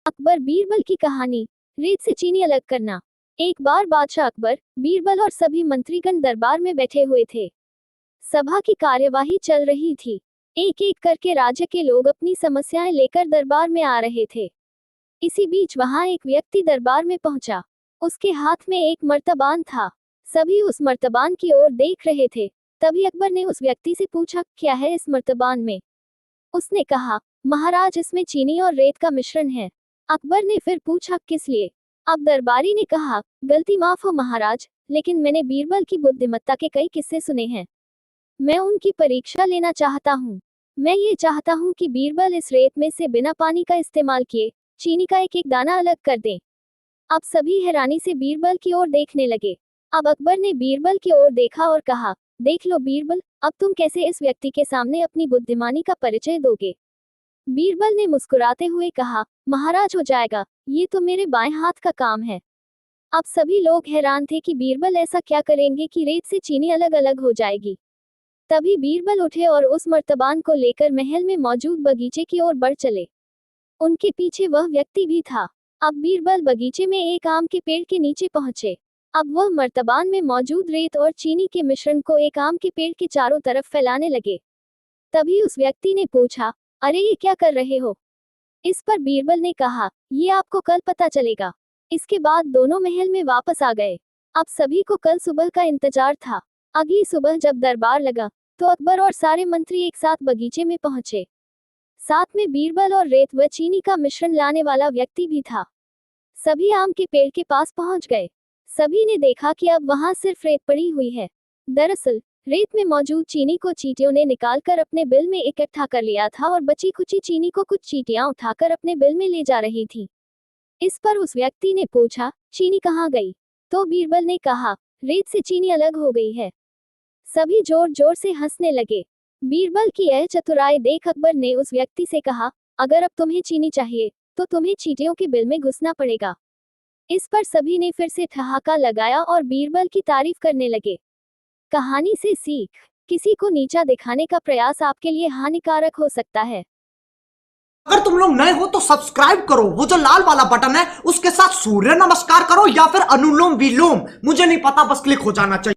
अकबर बीरबल की कहानी। रेत से चीनी अलग करना। एक बार बादशाह अकबर, बीरबल और सभी मंत्रीगण दरबार में बैठे हुए थे। सभा की कार्यवाही चल रही थी। एक एक करके राज्य के लोग अपनी समस्याएं लेकर दरबार में आ रहे थे। इसी बीच वहां एक व्यक्ति दरबार में पहुंचा। उसके हाथ में एक मर्तबान था। सभी उस मर्तबान की ओर देख रहे थे। तभी अकबर ने उस व्यक्ति से पूछा, क्या है इस मर्तबान में? उसने कहा, महाराज, इसमें चीनी और रेत का मिश्रण है। अकबर ने फिर पूछा, किस लिए? अब दरबारी ने कहा, गलती माफ हो महाराज, लेकिन मैंने बीरबल की बुद्धिमत्ता के कई किस्से सुने हैं। मैं उनकी परीक्षा लेना चाहता हूँ। मैं ये चाहता हूँ कि बीरबल इस रेत में से बिना पानी का इस्तेमाल किए चीनी का एक एक दाना अलग कर दें। अब सभी हैरानी से बीरबल की ओर देखने लगे। अब अकबर ने बीरबल की ओर देखा और कहा, देख लो बीरबल, अब तुम कैसे इस व्यक्ति के सामने अपनी बुद्धिमानी का परिचय दोगे? बीरबल ने मुस्कुराते हुए कहा, महाराज, हो जाएगा, ये तो मेरे बाएं हाथ का काम है। अब सभी लोग हैरान थे कि बीरबल ऐसा क्या करेंगे कि रेत से चीनी अलग अलग हो जाएगी। तभी बीरबल उठे और उस मर्तबान को लेकर महल में मौजूद बगीचे की ओर बढ़ चले। उनके पीछे वह व्यक्ति भी था। अब बीरबल बगीचे में एक आम के पेड़ के नीचे पहुंचे। अब वह मर्तबान में मौजूद रेत और चीनी के मिश्रण को एक आम के पेड़ के चारों तरफ फैलाने लगे। तभी उस व्यक्ति ने पूछा, अरे ये क्या कर रहे हो? इस पर बीरबल ने कहा, ये आपको कल पता चलेगा। इसके बाद दोनों महल में वापस आ गए। अब सभी को कल सुबह का इंतजार था। अगली सुबह जब दरबार लगा तो अकबर और सारे मंत्री एक साथ बगीचे में पहुंचे। साथ में बीरबल और रेत व चीनी का मिश्रण लाने वाला व्यक्ति भी था। सभी आम के पेड़ के पास पहुंच गए। सभी ने देखा कि अब वहां सिर्फ रेत पड़ी हुई है। दरअसल रेत में मौजूद चीनी को चींटियों ने निकालकर अपने बिल में इकट्ठा कर लिया था और बची खुची चीनी को कुछ चींटियां उठाकर अपने बिल में ले जा रही थी। इस पर उस व्यक्ति ने पूछा, चीनी कहाँ गई? तो बीरबल ने कहा, रेत से चीनी अलग हो गई है। सभी जोर जोर से हंसने लगे। बीरबल की यह चतुराई देख अकबर ने उस व्यक्ति से कहा, अगर अब तुम्हें चीनी चाहिए तो तुम्हें चींटियों के बिल में घुसना पड़ेगा। इस पर सभी ने फिर से ठहाका लगाया और बीरबल की तारीफ करने लगे। कहानी से सीख, किसी को नीचा दिखाने का प्रयास आपके लिए हानिकारक हो सकता है। अगर तुम लोग नए हो तो सब्सक्राइब करो, वो जो लाल वाला बटन है उसके साथ सूर्य नमस्कार करो या फिर अनुलोम विलोम, मुझे नहीं पता, बस क्लिक हो जाना चाहिए।